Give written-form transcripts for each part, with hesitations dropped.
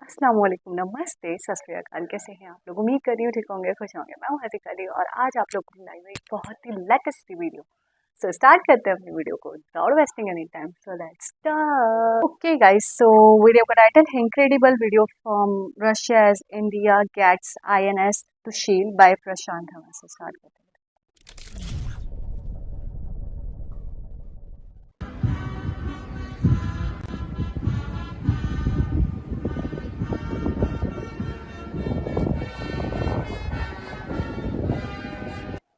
अस्सलाम वालेकुम, नमस्ते, सत श्री अकाल। कैसे हैं आप लोग? उम्मीद कर रही हूँ ठीक होंगे, खुश होंगे। मैं हूँ हसीका अली और आज आप लोग को लाई हुई एक बहुत ही लेटेस्ट सी वीडियो। सो स्टार्ट करते हैं अपनी वीडियो को without wasting any time. So let's start. Okay guys, so video का टाइटल है incredible video from Russia as India gets INS Tushil by Prashant हवा से स्टार्ट करते हैं।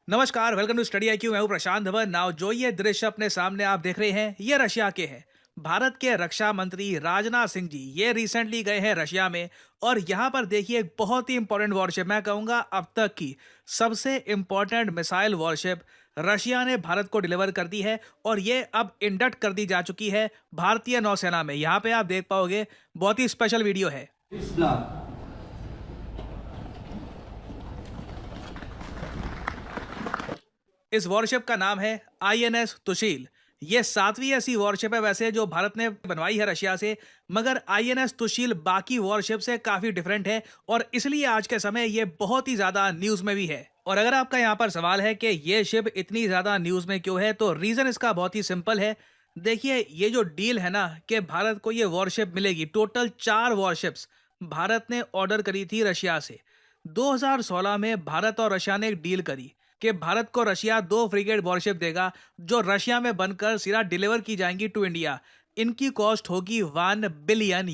नमस्कार, वेलकम टू स्टडी IQ। मैं हूं प्रशांत धवन। नाउ जो ये दृश्य अपने सामने आप देख रहे हैं, ये रशिया के हैं। भारत के रक्षा मंत्री राजनाथ सिंह जी ये रिसेंटली गए हैं रशिया में, और यहाँ पर देखिए एक बहुत ही इंपॉर्टेंट वॉरशिप, मैं कहूँगा अब तक की सबसे इंपॉर्टेंट मिसाइल वॉरशिप रशिया ने भारत को डिलीवर कर दी है, और ये अब इंडक्ट कर दी जा चुकी है भारतीय नौसेना में। यहाँ पे आप देख पाओगे, बहुत ही स्पेशल वीडियो है। इस वॉरशिप का नाम है INS तुशील। ये 7वीं ऐसी वॉरशिप है वैसे जो भारत ने बनवाई है रशिया से, मगर INS तुशील बाकी वॉरशिप से काफी डिफरेंट है, और इसलिए आज के समय ये बहुत ही ज्यादा न्यूज में भी है। और अगर आपका यहाँ पर सवाल है कि ये शिप इतनी ज्यादा न्यूज में क्यों है, तो रीजन इसका बहुत ही सिंपल है। देखिए, ये जो डील है ना कि भारत को ये वॉरशिप मिलेगी, टोटल 4 वॉरशिप्स भारत ने ऑर्डर करी थी रशिया से। 2016 में भारत और रशिया ने एक डील करी कि भारत को रशिया 2 फ्रिगेट वॉरशिप देगा, जो रशिया में बनकर सीधा डिलीवर की जाएंगी टू इंडिया। इनकी कॉस्ट होगी $1 बिलियन।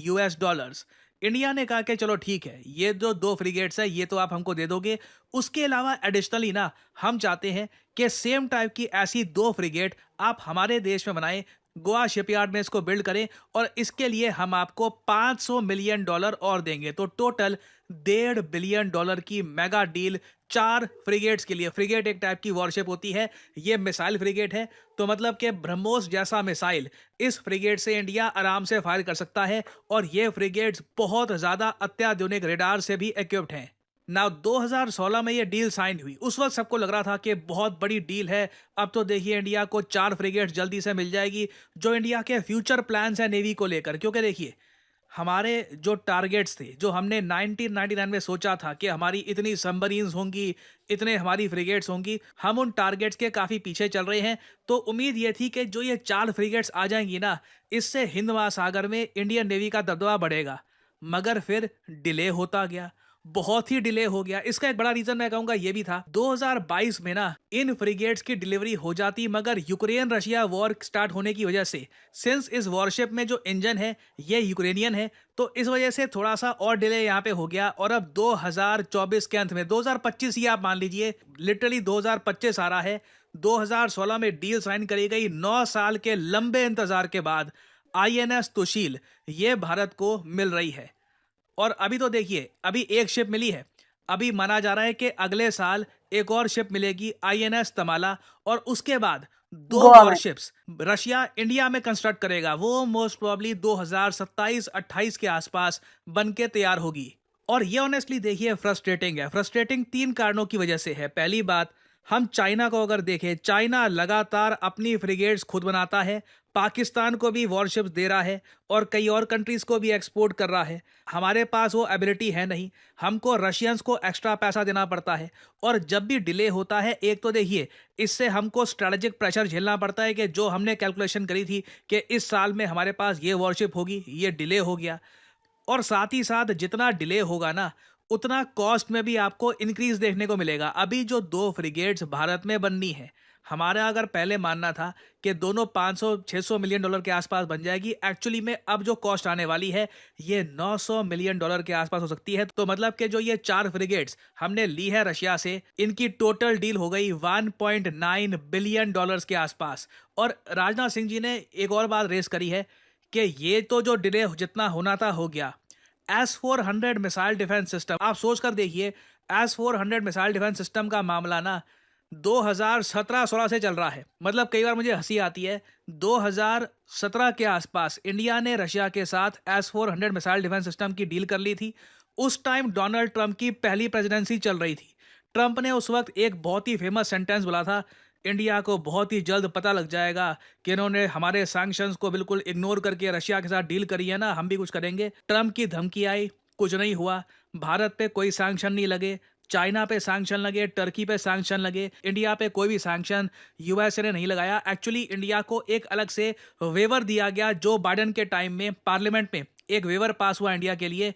इंडिया ने कहा कि चलो ठीक है, ये जो 2 फ्रिगेट्स है ये तो आप हमको दे दोगे। उसके अलावा एडिशनली ना, हम चाहते हैं कि सेम टाइप की ऐसी 2 फ्रिगेट आप हमारे देश में बनाएं, गोवा शिपयार्ड में इसको बिल्ड करें, और इसके लिए हम आपको $500 मिलियन और देंगे। तो टोटल $1.5 बिलियन की मेगा डील 4 फ्रिगेट्स के लिए। फ्रिगेट एक टाइप की वॉरशिप होती है, ये मिसाइल फ्रिगेट है, तो मतलब कि ब्रह्मोस जैसा मिसाइल इस फ्रिगेट से इंडिया आराम से फायर कर सकता है, और ये फ्रिगेट्स बहुत ज्यादा अत्याधुनिक रेडार से भी इक्विप्ड हैं। नाउ 2016 में ये डील साइन हुई, उस वक्त सबको लग रहा था कि बहुत बड़ी डील है। अब तो देखिए इंडिया को 4 फ्रिगेट्स जल्दी से मिल जाएगी, जो इंडिया के फ्यूचर प्लान्स है नेवी को लेकर। क्योंकि देखिए, हमारे जो टारगेट्स थे, जो हमने 1999 में सोचा था कि हमारी इतनी सबमरीन्स होंगी, इतने हमारी फ्रिगेट्स होंगी, हम उन टारगेट्स के काफ़ी पीछे चल रहे हैं। तो उम्मीद ये थी कि जो ये 4 फ्रिगेट्स आ जाएंगी ना, इससे हिंद महासागर में इंडियन नेवी का दबदबा बढ़ेगा। मगर फिर डिले होता गया, बहुत ही डिले हो गया। इसका एक बड़ा रीजन मैं कहूंगा ये भी था, 2022 में ना इन फ्रिगेट्स की डिलीवरी हो जाती, मगर यूक्रेन रशिया वॉर स्टार्ट होने की वजह से, सिंस इस वॉरशिप में जो इंजन है ये यूक्रेनियन है, तो इस वजह से थोड़ा सा और डिले यहाँ पे हो गया। और अब 2024 के अंत में, 2025 ही आप मान लीजिए, लिटरली 2025 आ रहा है। 2016 में डील साइन करी गई, 9 साल के लंबे इंतजार के बाद INS तुशील ये भारत को मिल रही है। और अभी तो देखिए, अभी एक शिप मिली है, अभी माना जा रहा है कि अगले साल एक और शिप मिलेगी INS तमाला, और उसके बाद 2 गोवा में वॉरशिप्स रशिया इंडिया में कंस्ट्रक्ट करेगा। वो मोस्ट प्रोबेबली 2027-28 के आसपास बन के तैयार होगी। और ये ऑनेस्टली देखिए फ्रस्ट्रेटिंग है। फ्रस्ट्रेटिंग 3 कारणों की वजह से है। पहली बात, हम चाइना को अगर देखें, चाइना लगातार अपनी फ्रिगेट्स खुद बनाता है, पाकिस्तान को भी वॉरशिप्स दे रहा है, और कई और कंट्रीज को भी एक्सपोर्ट कर रहा है। हमारे पास वो एबिलिटी है नहीं, हमको रशियंस को एक्स्ट्रा पैसा देना पड़ता है। और जब भी डिले होता है, एक तो देखिए, इससे हमको स्ट्रेटेजिक प्रेशर झेलना पड़ता है कि जो हमने कैलकुलेशन करी थी कि इस साल में हमारे पास ये वॉरशिप होगी, ये डिले हो गया। और साथ ही साथ जितना डिले होगा ना, उतना कॉस्ट में भी आपको इंक्रीज देखने को मिलेगा। अभी जो 2 फ्रिगेट्स भारत में बननी है, हमारा अगर पहले मानना था कि दोनों 500-600 मिलियन डॉलर के आसपास बन जाएगी, एक्चुअली में अब जो कॉस्ट आने वाली है ये 900 मिलियन डॉलर के आसपास हो सकती है। तो मतलब कि जो ये 4 फ्रिगेट्स हमने ली है रशिया से, इनकी टोटल डील हो गई $1.9 बिलियन के आसपास। और राजनाथ सिंह जी ने एक और बात रेस करी है कि ये तो जो डिले जितना होना था हो गया। S-400 मिसाइल डिफेंस सिस्टम, आप सोच कर देखिए, S-400 मिसाइल डिफेंस सिस्टम का मामला ना 2017-16 से चल रहा है। मतलब कई बार मुझे हंसी आती है, 2017 के आसपास इंडिया ने रशिया के साथ S-400 मिसाइल डिफेंस सिस्टम की डील कर ली थी। उस टाइम डोनाल्ड ट्रंप की पहली प्रेसिडेंसी चल रही थी। ट्रंप ने उस वक्त एक बहुत ही फेमस सेंटेंस बोला था, इंडिया को बहुत ही जल्द पता लग जाएगा कि इन्होंने हमारे सैंक्शंस को बिल्कुल इग्नोर करके रशिया के साथ डील करी है ना, हम भी कुछ करेंगे। ट्रंप की धमकी आई, कुछ नहीं हुआ, भारत पे कोई सैंक्शन नहीं लगे, चाइना पे सैंक्शन लगे, टर्की पे सैंक्शन लगे, इंडिया पे कोई भी सैंक्शन यूएसए ने नहीं लगाया। एक्चुअली इंडिया को एक अलग से वेवर दिया गया, जो बाइडेन के टाइम में पार्लियामेंट में एक वेवर पास हुआ इंडिया के लिए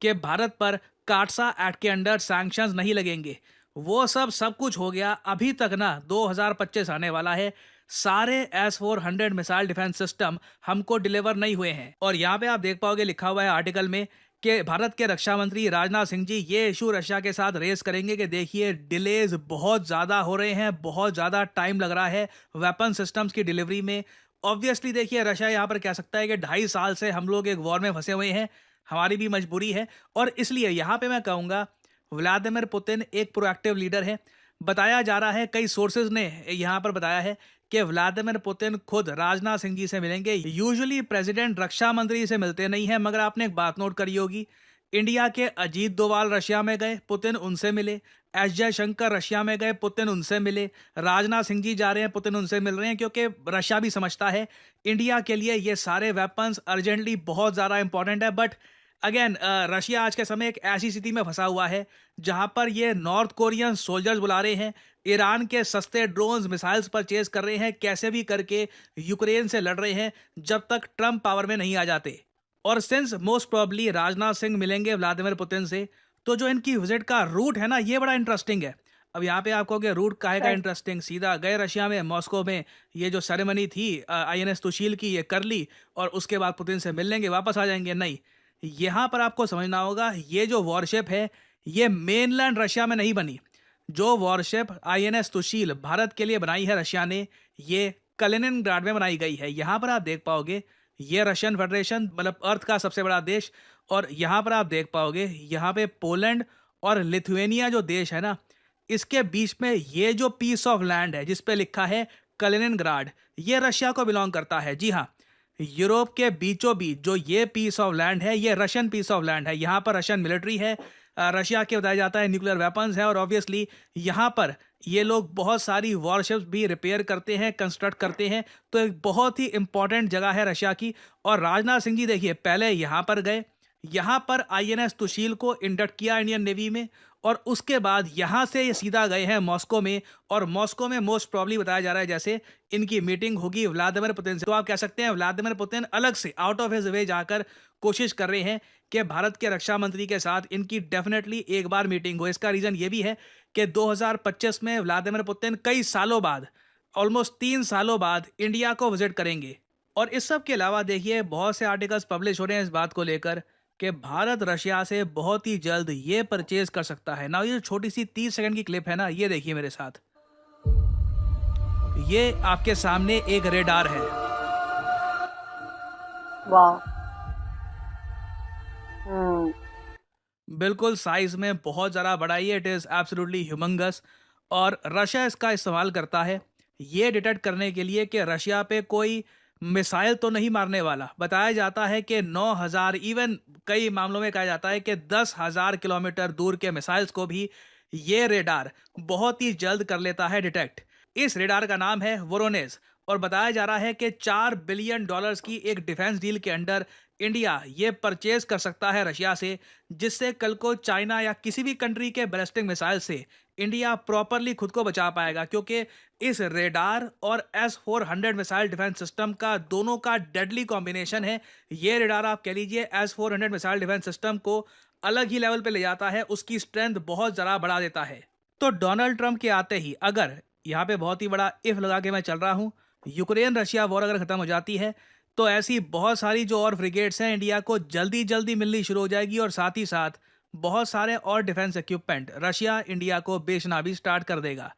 कि भारत पर काटसा एक्ट के अंडर सैंक्शंस नहीं लगेंगे। वो सब कुछ हो गया। अभी तक ना 2025 आने वाला है, सारे S-400 मिसाइल डिफेंस सिस्टम हमको डिलीवर नहीं हुए हैं। और यहाँ पे आप देख पाओगे लिखा हुआ है आर्टिकल में कि भारत के रक्षा मंत्री राजनाथ सिंह जी ये इशू रशिया के साथ रेस करेंगे कि देखिए डिलेज बहुत ज़्यादा हो रहे हैं, बहुत ज़्यादा टाइम लग रहा है वेपन सिस्टम्स की डिलीवरी में। ऑब्वियसली देखिए रशिया यहाँ पर कह सकता है कि 2.5 साल से हम लोग एक वॉर में फंसे हुए हैं, हमारी भी मजबूरी है। और इसलिए यहाँ पे मैं कहूँगा व्लादिमीर पुतिन एक प्रोएक्टिव लीडर है। बताया जा रहा है, कई सोर्सेज ने यहाँ पर बताया है कि व्लादिमीर पुतिन खुद राजनाथ सिंह जी से मिलेंगे। यूजुअली प्रेसिडेंट रक्षा मंत्री से मिलते नहीं है, मगर आपने एक बात नोट करी होगी, इंडिया के अजीत डोभाल रशिया में गए, पुतिन उनसे मिले। एस जयशंकर रशिया में गए, पुतिन उनसे मिले। राजनाथ सिंह जी जा रहे हैं, पुतिन उनसे मिल रहे हैं, क्योंकि रशिया भी समझता है इंडिया के लिए ये सारे वेपन्स अर्जेंटली बहुत ज़्यादा इंपॉर्टेंट है। बट अगेन रशिया आज के समय एक ऐसी स्थिति में फंसा हुआ है जहां पर ये नॉर्थ कोरियन सोल्जर्स बुला रहे हैं, ईरान के सस्ते ड्रोन्स मिसाइल्स परचेज कर रहे हैं, कैसे भी करके यूक्रेन से लड़ रहे हैं जब तक ट्रंप पावर में नहीं आ जाते। और since most probably Rajnath Singh मिलेंगे व्लादिमीर पुतिन से, तो जो इनकी विजिट का रूट है ना, ये बड़ा इंटरेस्टिंग है। अब यहाँ पे आपको कि रूट काहे का राइट। इंटरेस्टिंग, सीधा गए रशिया में, मॉस्को में, ये जो सेरेमनी थी INS तुशील की ये कर ली और उसके बाद पुतिन से मिल लेंगे, वापस आ जाएंगे। नहीं, यहाँ पर आपको समझना होगा ये जो वॉरशिप है ये मेनलैंड रशिया में नहीं बनी। जो वॉरशिप INS तुशील भारत के लिए बनाई है रशिया ने, ये कलिनिनग्राड में बनाई गई है। यहाँ पर आप देख पाओगे ये रशियन फेडरेशन मतलब अर्थ का सबसे बड़ा देश, और यहाँ पर आप देख पाओगे यहाँ पे पोलैंड और लिथुएनिया जो देश है ना, इसके बीच में ये जो पीस ऑफ लैंड है जिस पे लिखा है कलिनिनग्राड, ये रशिया को बिलोंग करता है। जी हाँ, यूरोप के बीचों बीच जो ये पीस ऑफ लैंड है ये रशियन पीस ऑफ लैंड है। यहाँ पर रशियन मिलिट्री है, रशिया के बताया जाता है न्यूक्लियर वेपन्स है, और ऑब्वियसली यहाँ पर ये लोग बहुत सारी वॉरशिप्स भी रिपेयर करते हैं, कंस्ट्रक्ट करते हैं। तो एक बहुत ही इंपॉर्टेंट जगह है रशिया की। और राजनाथ सिंह जी देखिए पहले यहाँ पर गए, यहाँ पर INS तुशील को इंडक्ट किया इंडियन नेवी में, और उसके बाद यहाँ से ये सीधा गए हैं मॉस्को में, और मॉस्को में मोस्ट प्रॉब्ली बताया जा रहा है जैसे इनकी मीटिंग होगी व्लादिमीर पुतिन से। तो आप कह सकते हैं व्लादिमीर पुतिन अलग से आउट ऑफ हिज वे जाकर कोशिश कर रहे हैं कि भारत के रक्षा मंत्री के साथ इनकी डेफिनेटली एक बार मीटिंग हो। इसका रीज़न ये भी है कि 2025 में व्लादिमीर पुतिन कई सालों बाद, ऑलमोस्ट 3 सालों बाद इंडिया को विजिट करेंगे। और इस सब के अलावा देखिए बहुत से आर्टिकल्स पब्लिश हो रहे हैं इस बात को लेकर कि भारत रशिया से बहुत ही जल्द ये परचेज कर सकता है ना। ये जो छोटी सी 30 सेकंड की क्लिप है ना, ये देखिए मेरे साथ, ये आपके सामने एक रेडार है। वाह। हम्म। बिल्कुल साइज में बहुत ज़्यादा बड़ा, ये इट इज़ एब्सोल्युटली ह्यूमंगस। और रशिया इसका इस्तेमाल करता है ये डिटेक्ट करने के लिए कि रशिया पे कोई मिसाइल तो नहीं मारने वाला। बताया जाता है कि 9,000, इवन कई मामलों में कहा जाता है कि 10,000 किलोमीटर दूर के मिसाइल्स को भी ये रेडार बहुत ही जल्द कर लेता है डिटेक्ट। इस रेडार का नाम है वोरोनेज, और बताया जा रहा है कि $4 बिलियन की एक डिफेंस डील के अंडर इंडिया ये परचेज कर सकता है रशिया से, जिससे कल को चाइना या किसी भी कंट्री के बैलिस्टिक मिसाइल से इंडिया प्रॉपरली खुद को बचा पाएगा। क्योंकि इस रेडार और S-400 मिसाइल डिफेंस सिस्टम का दोनों का डेडली कॉम्बिनेशन है। ये रेडार आप कह लीजिए S-400 मिसाइल डिफेंस सिस्टम को अलग ही लेवल पे ले जाता है, उसकी स्ट्रेंथ बहुत ज़्यादा बढ़ा देता है। तो डोनाल्ड ट्रंप के आते ही, अगर यहाँ पे बहुत ही बड़ा इफ लगा के मैं चल रहा हूँ, यूक्रेन रशिया वॉर अगर खत्म हो जाती है तो ऐसी बहुत सारी जो और फ्रिगेट्स हैं इंडिया को जल्दी जल्दी मिलनी शुरू हो जाएगी, और साथ ही साथ बहुत सारे और डिफेंस इक्विपमेंट रशिया इंडिया को बेचना भी स्टार्ट कर देगा।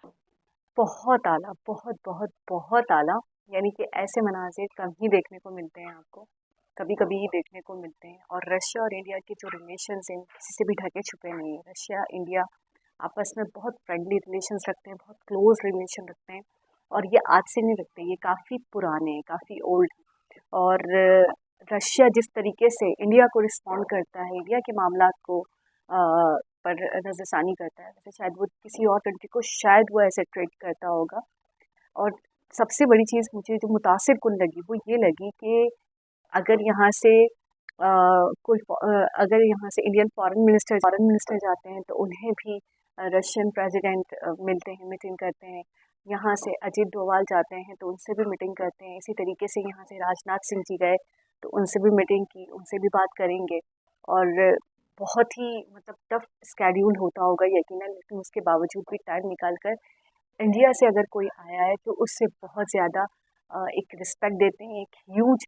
बहुत आला, बहुत बहुत बहुत आला। यानी कि ऐसे मनाजिर कम ही देखने को मिलते हैं आपको, कभी कभी ही देखने को मिलते हैं। और रशिया और इंडिया के जो रिलेशंस हैं किसी से भी ढके छुपे नहीं है। रशिया इंडिया आपस में बहुत फ्रेंडली रिलेशंस रखते हैं, बहुत क्लोज रिलेशन रखते हैं। और ये आज से नहीं रखते, ये काफ़ी पुराने हैं, काफ़ी ओल्ड। और रशिया जिस तरीके से इंडिया को रिस्पॉन्ड करता है, इंडिया के मामलात को पर नज़रसानी करता है, वैसे शायद वो किसी और कंट्री को शायद वो ऐसे ट्रीट करता होगा। और सबसे बड़ी चीज़ मुझे जो मुतासिर कुन लगी वो ये लगी कि अगर यहाँ से अगर यहाँ से इंडियन फॉरेन मिनिस्टर जाते हैं तो उन्हें भी रशियन प्रेसिडेंट मिलते हैं, मीटिंग करते हैं। यहाँ से अजीत डोभाल जाते हैं तो उनसे भी मीटिंग करते हैं। इसी तरीके से यहाँ से राजनाथ सिंह जी गए तो उनसे भी मीटिंग की, उनसे भी बात करेंगे। और बहुत ही मतलब टफ स्केड्यूल होता होगा यकीनन, लेकिन उसके बावजूद भी टाइम निकाल कर इंडिया से अगर कोई आया है तो उससे बहुत ज़्यादा एक रिस्पेक्ट देते हैं, एक ह्यूज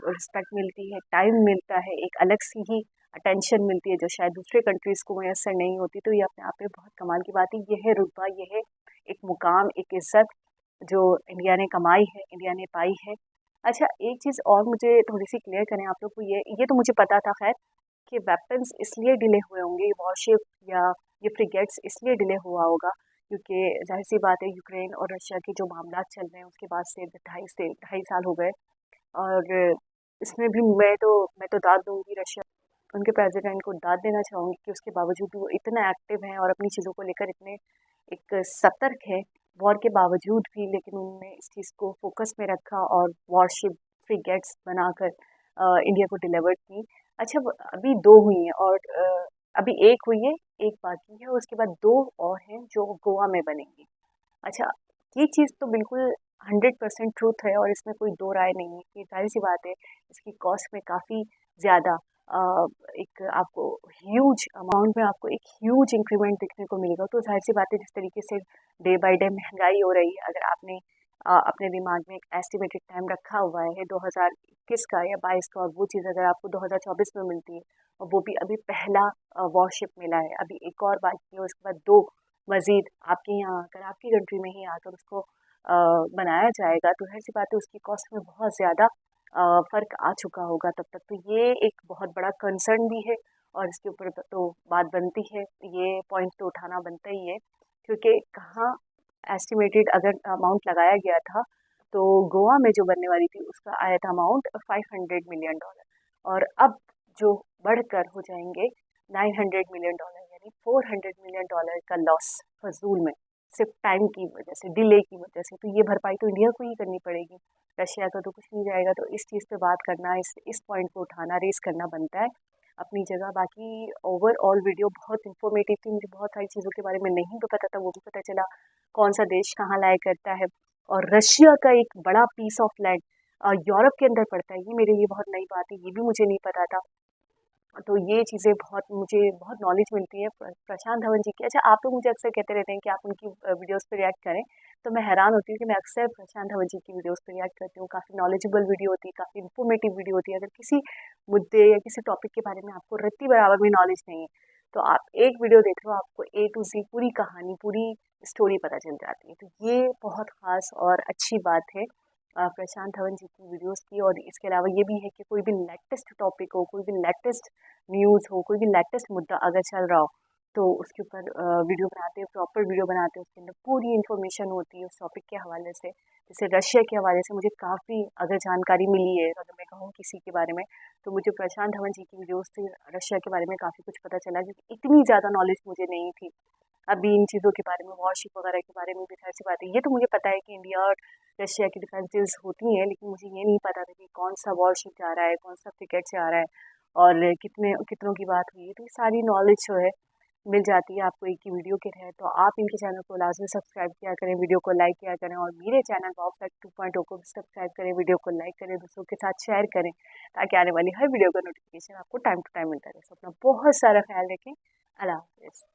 रिस्पेक्ट मिलती है, टाइम मिलता है, एक अलग सी ही अटेंशन मिलती है जो शायद दूसरे कंट्रीज़ को मैसर नहीं होती। तो ये अपने आप में बहुत कमाल की बात है। ये है रुतबा, ये है एक मुकाम, एक इज़्ज़त जो इंडिया ने कमाई है, इंडिया ने पाई है। अच्छा, एक चीज़ और मुझे थोड़ी-सी क्लियर करें आप लोग को, ये तो मुझे पता था ख़ैर कि वेपन्स इसलिए डिले हुए होंगे, वॉरशिप या ये फ्रिगेट्स इसलिए डिले हुआ होगा क्योंकि ज़ाहिर-सी बात है यूक्रेन और रशिया के जो मामलात चल रहे हैं उसके बाद से ढाई साल हो गए। और इसमें भी मैं तो दाद दूँगी रशिया, उनके प्रेसिडेंट को दाद देना चाहूँगी कि उसके बावजूद भी वो इतना एक्टिव हैं और अपनी चीज़ों को लेकर इतने एक सतर्क है, वॉर के बावजूद भी, लेकिन उन्होंने इस चीज़ को फोकस में रखा और वॉरशिप फ्रिगेट्स बनाकर इंडिया को डिलीवर्ड की। अच्छा, अभी 2 हुई हैं और अभी 1 हुई है, 1 बाकी है, उसके बाद 2 और हैं जो गोवा में बनेंगी। अच्छा, ये चीज़ तो बिल्कुल 100% ट्रूथ है और इसमें कोई दो राय नहीं है कि ज़ाहिर-सी बात है इसकी कॉस्ट में काफ़ी ज़्यादा एक आपको ह्यूज अमाउंट में आपको एक ह्यूज इंक्रीमेंट देखने को मिलेगा। तो ज़ाहिर-सी बात है जिस तरीके से डे बाय डे महँगाई हो रही है, अगर आपने अपने दिमाग में एक एस्टिमेटेड टाइम रखा हुआ है 2021 का या 22 का और वो चीज़ अगर आपको 2024 में मिलती है और वो भी अभी पहला वॉरशिप मिला है, अभी एक और बाकी है, उसके बाद 2 मज़ीद आपके यहाँ आकर, आपकी कंट्री में ही आकर उसको बनाया जाएगा, तो ज़ाहिर-सी बात है उसकी कॉस्ट में बहुत ज़्यादा फ़र्क आ चुका होगा तब तक। तो ये एक बहुत बड़ा कंसर्न भी है और इसके ऊपर तो बात बनती है, ये पॉइंट तो उठाना बनता ही है क्योंकि कहाँ एस्टिमेटेड अगर अमाउंट लगाया गया था, तो गोवा में जो बनने वाली थी उसका आया था अमाउंट $500 मिलियन और अब जो बढ़कर हो जाएँगे $900 मिलियन, यानी $400 मिलियन का लॉस फ़ज़ूल में, सिर्फ़ टाइम की वजह से, डिले की वजह से। तो ये भरपाई तो इंडिया को ही करनी पड़ेगी, रशिया का तो कुछ नहीं जाएगा। तो इस चीज़ पे बात करना, इस पॉइंट को उठाना, रेज़ करना बनता है अपनी जगह। बाकी ओवरऑल वीडियो बहुत इन्फॉर्मेटिव थी, मुझे बहुत सारी चीज़ों के बारे में नहीं भी पता था, वो भी पता चला, कौन-सा देश कहाँ लाया करता है और रशिया का एक बड़ा पीस ऑफ लैंड यूरोप के अंदर पड़ता है, ये मेरे लिए बहुत नई बात है, ये भी मुझे नहीं पता था। तो ये चीज़ें मुझे बहुत नॉलेज मिलती है प्रशांत धवन जी की। अच्छा, आप लोग मुझे अक्सर कहते रहते हैं कि आप उनकी वीडियोस पे रिएक्ट करें, तो मैं हैरान होती हूँ कि मैं अक्सर प्रशांत धवन जी की वीडियोस पे रिएक्ट करती हूँ। काफ़ी नॉलेजेबल वीडियो होती है, काफ़ी इन्फॉर्मेटिव वीडियो होती है। अगर किसी मुद्दे या किसी टॉपिक के बारे में आपको रत्ती बराबर भी नॉलेज नहीं है, तो आप एक वीडियो देख लो, आपको ए टू ज़ेड पूरी कहानी, पूरी स्टोरी पता चल जाती है। तो ये बहुत ख़ास और अच्छी बात है प्रशांत धवन जी की वीडियोस की। और इसके अलावा ये भी है कि कोई भी लेटेस्ट टॉपिक हो, कोई भी लेटेस्ट न्यूज़ हो, कोई भी लेटेस्ट मुद्दा अगर चल रहा हो, तो उसके ऊपर वीडियो बनाते हैं, प्रॉपर वीडियो बनाते हैं, उसके अंदर पूरी इन्फॉर्मेशन होती है उस टॉपिक के हवाले से। जैसे रशिया के हवाले से मुझे काफ़ी अगर जानकारी मिली है, अगर मैं कहूँ किसी के बारे में, तो मुझे प्रशांत धवन जी की वीडियोस से रशिया के बारे में काफ़ी कुछ पता चला, क्योंकि इतनी ज़्यादा नॉलेज मुझे नहीं थी अभी इन चीज़ों के बारे में, वॉरशिप वगैरह के बारे में भी। ज़ाहिर सी बात है, ये तो मुझे पता है कि इंडिया और रशिया की डिफेंस डील्स होती हैं, लेकिन मुझे ये नहीं पता था कि कौन सा वॉरशिप जा रहा है, कौन सा फ्रिगेट जा रहा है और कितनों की बात हुई है। तो ये सारी नॉलेज जो है मिल जाती है आपको एक ही वीडियो के तहत। तो आप इनके चैनल को लाजमी सब्सक्राइब किया करें, वीडियो को लाइक किया करें और मेरे चैनल वाओ फैक्ट 2.0 को भी सब्सक्राइब करें, वीडियो को लाइक करें, दूसरों के साथ शेयर करें, ताकि आने वाली हर वीडियो का नोटिफिकेशन आपको टाइम टू टाइम मिलता रहे। तो अपना बहुत सारा ख्याल रखें। अल्लाह हाफ़िज़।